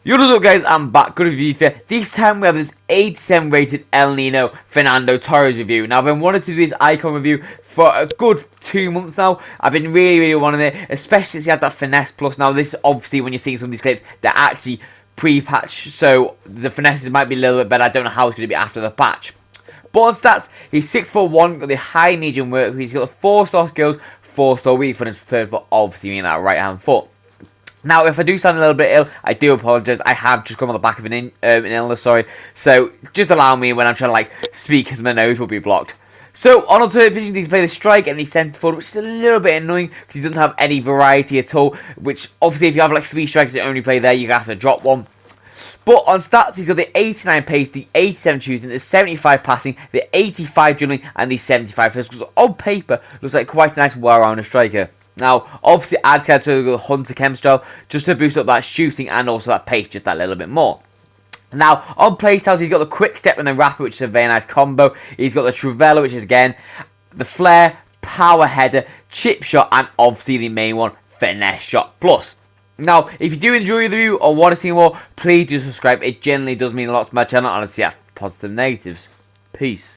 Yo, what's up guys, I'm back, good review for this time we have this 87 rated El Nino Fernando Torres review. Now I've been wanting to do this icon review for a good 2 months now. I've been really wanting it, especially since you have that finesse plus. Now this obviously when you're seeing some of these clips, they're actually pre-patched, so the finesses might be a little bit better. I don't know how it's going to be after the patch. But on stats, he's 6'1", got the high medium work, he's got the 4-star skills, 4-star weak foot, and his third foot obviously being that right hand foot. Now, if I do sound a little bit ill, I do apologise. I have just come on the back of an illness, sorry. So, just allow me when I'm trying to, speak, because my nose will be blocked. So, on alternate vision, he can play the strike and the centre forward, which is a little bit annoying, because he doesn't have any variety at all, which, obviously, if you have, 3 strikers that only play there, you're going to have to drop one. But on stats, he's got the 89 pace, the 87 shooting, the 75 passing, the 85 dribbling, and the 75 physical. So, on paper, looks like quite a nice, well-rounded striker. Now, obviously, I'd go to the Hunter Chem style just to boost up that shooting and also that pace just that little bit more. Now, on playstyles, he's got the quick step and the rapid, which is a very nice combo. He's got the Trivela, which is, again, the flare, power header, chip shot, and obviously the main one, finesse shot plus. Now, if you do enjoy the review or want to see more, please do subscribe. It generally does mean a lot to my channel, and I'll see positive and negatives. Peace.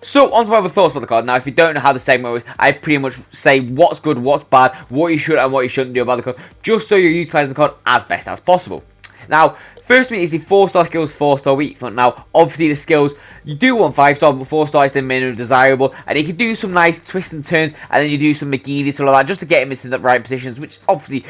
So, on to my other thoughts about the card. Now, if you don't know how the segment works, I pretty much say what's good, what's bad, what you should and what you shouldn't do about the card, just so you're utilising the card as best as possible. Now, first thing is the 4-star skills, 4-star weak front. Now, obviously the skills, you do want 5-star, but 4-star is the minimum desirable, and you can do some nice twists and turns, and then you do some McGeezy, stuff like that, just to get him into the right positions, which obviously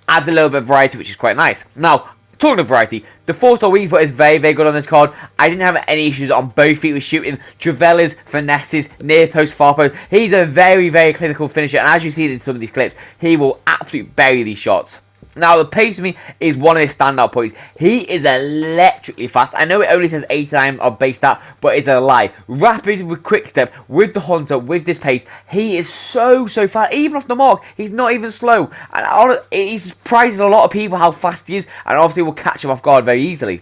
adds a little bit of variety, which is quite nice. Now, talking of variety, the 4-star weak foot is very, very good on this card. I didn't have any issues on both feet with shooting. Travellas, finesses, near post, far post. He's a very, very clinical finisher, and as you see in some of these clips, he will absolutely bury these shots. Now, the pace for me is one of his standout points. He is electrically fast. I know it only says 89 on base stat, but it's a lie. Rapid with quick step, with the hunter, with this pace, he is so fast. Even off the mark, he's not even slow. And he surprises a lot of people how fast he is, and obviously will catch him off guard very easily.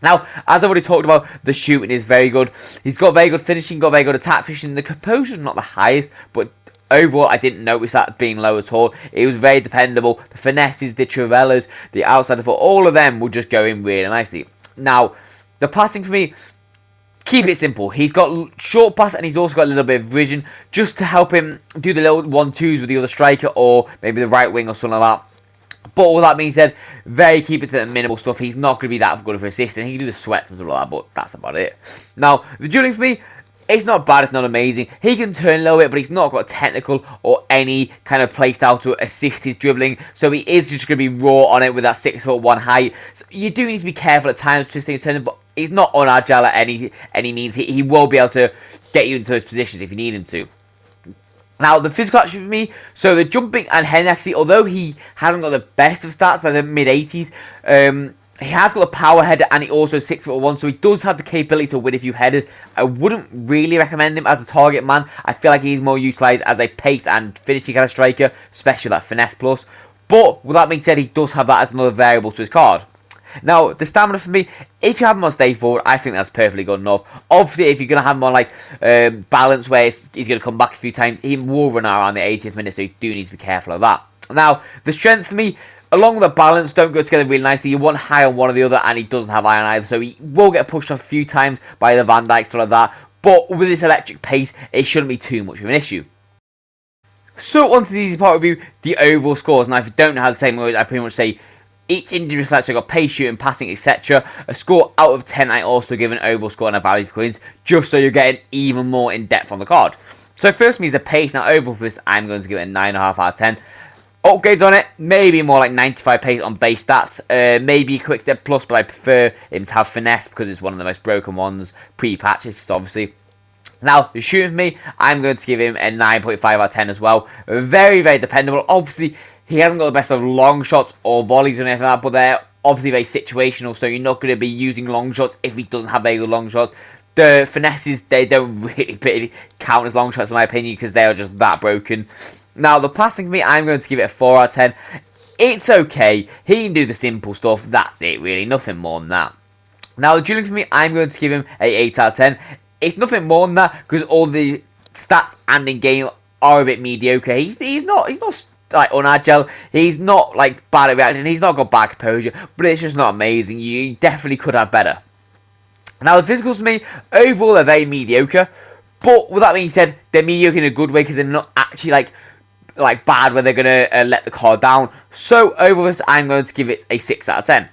Now, as I've already talked about, the shooting is very good. He's got very good finishing, got very good attack finishing. The composure is not the highest, but overall, I didn't notice that being low at all. It was very dependable. The finesses, the travellas, the outside foot, all of them will just go in really nicely. Now, the passing for me, keep it simple. He's got short pass and he's also got a little bit of vision just to help him do the little 1-2s with the other striker or maybe the right wing or something like that. But all that being said, very keep it to the minimal stuff. He's not going to be that good of an assistant. He can do the sweats and stuff like that, but that's about it. Now, the dueling for me, it's not bad, it's not amazing. He can turn a little bit, but he's not got technical or any kind of play style to assist his dribbling. So he is just going to be raw on it with that 6'1" height. So you do need to be careful at times twisting and turning, but he's not unagile at any means. He will be able to get you into those positions if you need him to. Now, the physical action for me, so the jumping and heading actually, although he hasn't got the best of stats, like the mid-80s, he has got a power header and he also 6'1", so he does have the capability to win a few headers. I wouldn't really recommend him as a target man. I feel like he's more utilised as a pace and finishing kind of striker, especially that finesse plus. But with that being said, he does have that as another variable to his card. Now, the stamina for me, if you have him on stay forward, I think that's perfectly good enough. Obviously, if you're going to have him on like balance where he's going to come back a few times, he will run out around the 80th minute, so you do need to be careful of that. Now, the strength for me, along with the balance, don't go together really nicely. You want high on one or the other, and he doesn't have high on either, so he will get pushed off a few times by the Van Dijk, stuff like that. But with this electric pace, it shouldn't be too much of an issue. So, on to the easy part review, the overall scores. Now, if you don't know how the same words, I pretty much say each individual stat, so you've got pace, shooting, passing, etc. A score out of 10, I also give an overall score and a value for coins, just so you're getting even more in depth on the card. So, first for me is the pace. Now, overall for this, I'm going to give it a 9.5 out of 10. Upgrades on it, maybe more like 95 pace on base stats, maybe quick step plus, but I prefer him to have finesse because it's one of the most broken ones pre-patches, obviously. Now, the shooting for me, I'm going to give him a 9.5 out of 10 as well. Very, very dependable. Obviously, he hasn't got the best of long shots or volleys or anything like that, but they're obviously very situational, so you're not going to be using long shots if he doesn't have very good long shots. The finesses, they don't really count as long shots in my opinion because they are just that broken. Now, the passing for me, I'm going to give it a 4 out of 10. It's okay. He can do the simple stuff. That's it, really. Nothing more than that. Now, the dribbling for me, I'm going to give him a 8 out of 10. It's nothing more than that because all the stats and in-game are a bit mediocre. He's not like unagile. He's not like bad at reaction. He's not got bad composure, but it's just not amazing. You definitely could have better. Now, the physicals for me, overall, they're very mediocre. But with that being said, they're mediocre in a good way because they're not actually like bad where they're going to let the card down. So, overall, this, I'm going to give it a 6 out of 10.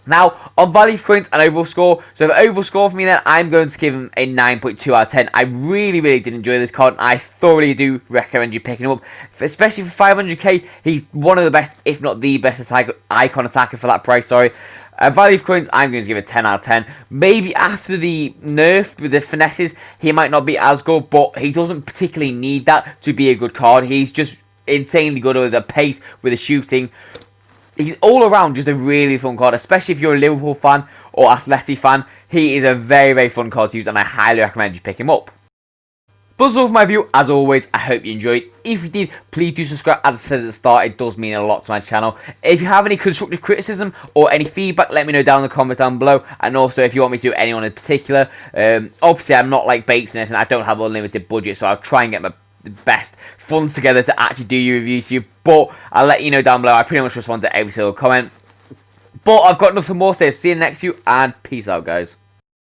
Now, on value for coins and overall score, so the overall score for me then, I'm going to give him a 9.2 out of 10. I really, really did enjoy this card, and I thoroughly do recommend you picking him up. Especially for 500k, he's one of the best, if not the best icon attacker for that price, sorry. Value for coins, I'm going to give it 10 out of 10. Maybe after the nerf with the finesses, he might not be as good, but he doesn't particularly need that to be a good card. He's just insanely good with the pace, with the shooting. He's all around just a really fun card, especially if you're a Liverpool fan or Athletic fan. He is a very, very fun card to use, and I highly recommend you pick him up. But that's all for my review. As always, I hope you enjoyed. If you did, please do subscribe. As I said at the start, it does mean a lot to my channel. If you have any constructive criticism or any feedback, let me know down in the comments down below. And also, if you want me to do anyone in particular, obviously I'm not like Bates and anything. I don't have an unlimited budget, so I'll try and get my best funds together to actually do your reviews to you. But I'll let you know down below. I pretty much respond to every single comment. But I've got nothing more to say. See you next view, and peace out, guys.